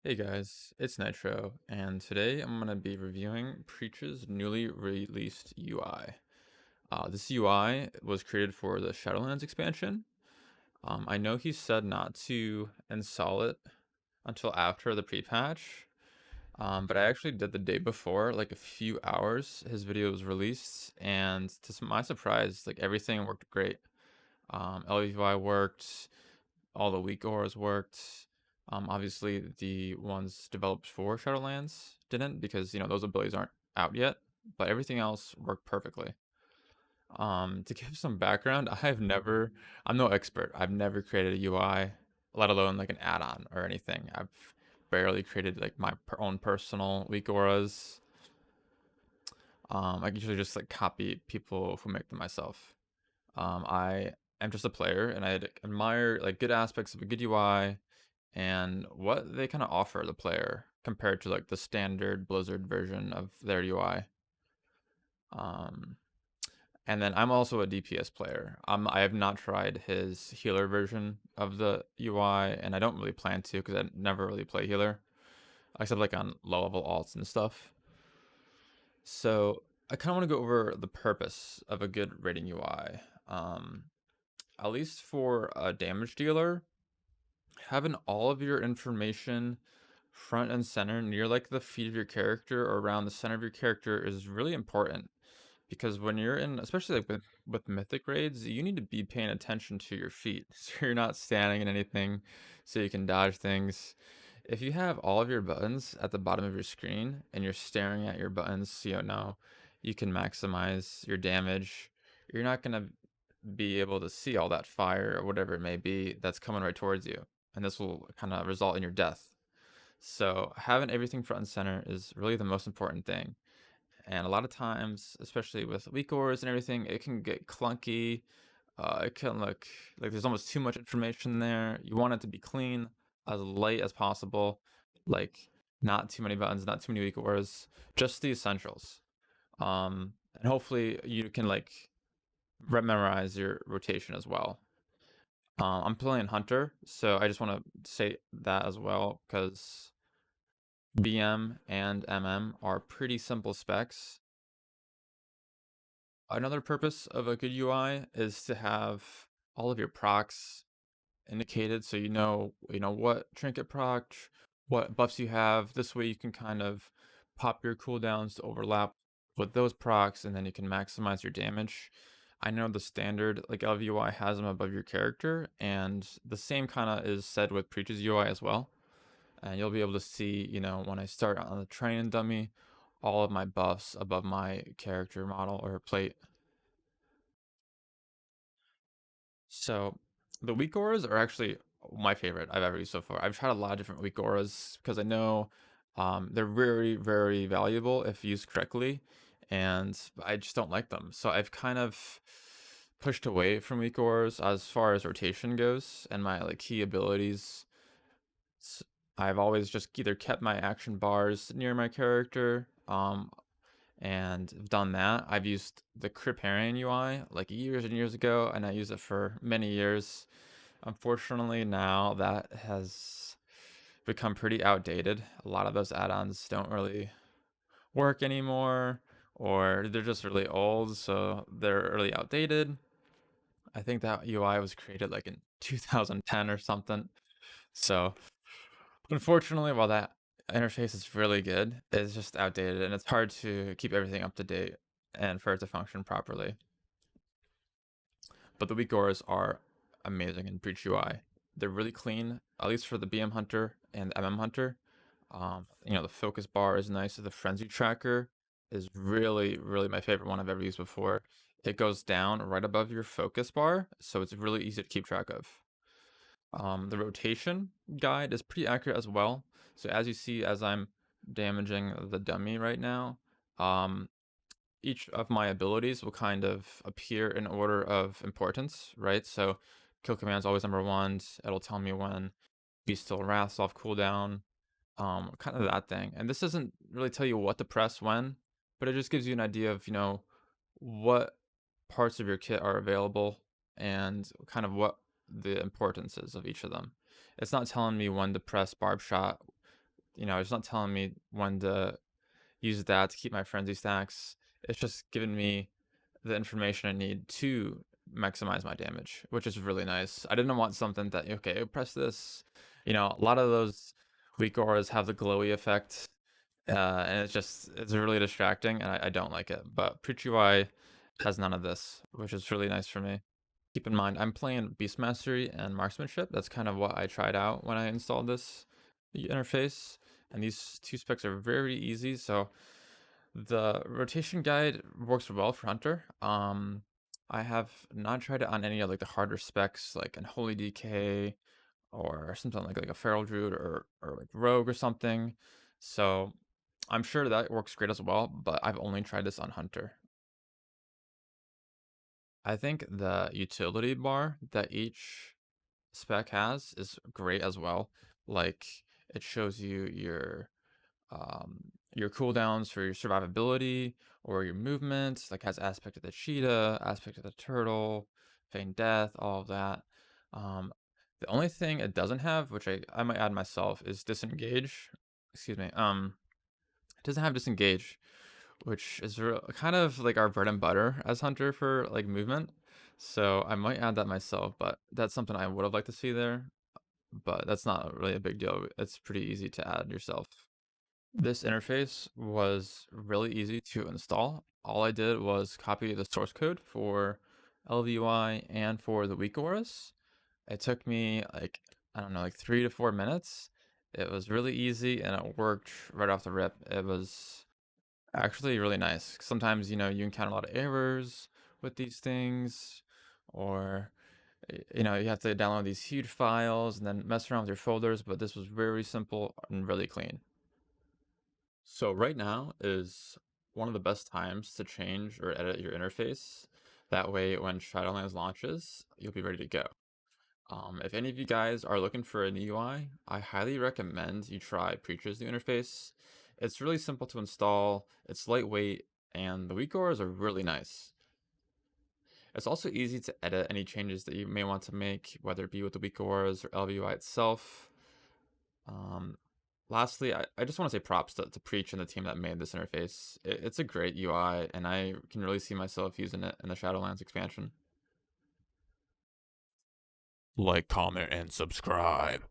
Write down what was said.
Hey guys, it's Nitro, and today I'm going to be reviewing Preach's newly released UI. This UI was created for the Shadowlands expansion. I know he said not to install it until after the pre-patch, but I actually did the day before, like a few hours. His video was released, and my surprise, like everything worked great. LUI worked, all the weak auras worked. Obviously, the ones developed for Shadowlands didn't because those abilities aren't out yet, but everything else worked perfectly. To give some background, I'm no expert. I've never created a UI, let alone like an add-on or anything. I've barely created like my own personal weak auras. I usually just like copy people who make them myself. I am just a player, and I admire like good aspects of a good UI and what they kind of offer the player compared to like the standard Blizzard version of their UI. Um, and then I'm also a DPS player. I have not tried his healer version of the UI, and I don't really plan to because I never really play healer except like on low level alts and stuff. So I kind of want to go over the purpose of a good rating UI. At least for a damage dealer, having all of your information front and center near like the feet of your character or around the center of your character is really important because when you're in, especially like with mythic raids, you need to be paying attention to your feet so you're not standing in anything so you can dodge things. If you have all of your buttons at the bottom of your screen and you're staring at your buttons, so you can maximize your damage, you're not going to be able to see all that fire or whatever it may be that's coming right towards you, and this will kind of result in your death. So having everything front and center is really the most important thing. And a lot of times, especially with weak ores and everything, it can get clunky. It can look like there's almost too much information there. You want it to be clean, as light as possible, like not too many buttons, not too many weak ores, just the essentials. And hopefully you can like memorize your rotation as well. I'm playing Hunter, so I just want to say that as well because BM and MM are pretty simple specs. Another purpose of a good UI is to have all of your procs indicated so you know what trinket proc, what buffs you have. This way you can kind of pop your cooldowns to overlap with those procs and then you can maximize your damage. I know the standard like LVUI has them above your character, and the same kind of is said with Preach's UI as well. And you'll be able to see, when I start on the train dummy, all of my buffs above my character model or plate. So the weak auras are actually my favorite I've ever used so far. I've tried a lot of different weak auras because I know they're very, very valuable if used correctly, and I just don't like them. So I've kind of pushed away from weak auras as far as rotation goes and my like key abilities. S- I've always just either kept my action bars near my character, and I've done that. I've used the Kripparrian UI like years and years ago, and I used it for many years. Unfortunately, now that has become pretty outdated. A lot of those add-ons don't really work anymore, or they're just really old, so they're really outdated. I think that UI was created like in 2010 or something. So unfortunately, while that interface is really good, it's just outdated and it's hard to keep everything up to date and for it to function properly. But the weak auras are amazing in Breach UI. They're really clean, at least for the BM Hunter and the MM Hunter. The focus bar is nice. The frenzy tracker is really, really my favorite one I've ever used before. It goes down right above your focus bar, so it's really easy to keep track of. The rotation guide is pretty accurate as well. So as you see, as I'm damaging the dummy right now, um, each of my abilities will kind of appear in order of importance, right? So kill command is always number one. It'll tell me when be still wrath's off cooldown, kind of that thing. And this doesn't really tell you what to press when, but it just gives you an idea of, what parts of your kit are available and kind of what the importance is of each of them. It's not telling me when to press barb shot it's not telling me when to use that to keep my frenzy stacks. It's just giving me the information I need to maximize my damage, which is really nice. I didn't want something that, okay, press this. A lot of those weak auras have the glowy effect, and it's really distracting, and I don't like it. But Preach UI has none of this, which is really nice for me. Keep in mind, I'm playing Beast Mastery and Marksmanship. That's kind of what I tried out when I installed this interface. And these two specs are very easy, so the rotation guide works well for Hunter. I have not tried it on any of like the harder specs, like Unholy DK or something like a Feral Druid or like Rogue or something. So I'm sure that works great as well, but I've only tried this on Hunter. I think the utility bar that each spec has is great as well. Like it shows you your cooldowns for your survivability or your movement, like has aspect of the cheetah, aspect of the turtle, feign death, all of that. The only thing it doesn't have, which I might add myself, is disengage. Excuse me. It doesn't have disengage, which is kind of like our bread and butter as Hunter for like movement. So I might add that myself, but that's something I would have liked to see there. But that's not really a big deal. It's pretty easy to add yourself. This interface was really easy to install. All I did was copy the source code for LVUI and for the weak auras. It took me like, I don't know, like 3 to 4 minutes. It was really easy and it worked right off the rip. It was actually really nice. Sometimes, you encounter a lot of errors with these things, or, you have to download these huge files and then mess around with your folders, but this was very simple and really clean. So right now is one of the best times to change or edit your interface. That way, when Shadowlands launches, you'll be ready to go. If any of you guys are looking for a new UI, I highly recommend you try Preacher's new interface. It's really simple to install, it's lightweight, and the weak auras are really nice. It's also easy to edit any changes that you may want to make, whether it be with the weak auras or LVUI itself. Lastly, I just want to say props to Preach and the team that made this interface. It's a great UI, and I can really see myself using it in the Shadowlands expansion. Like, comment, and subscribe.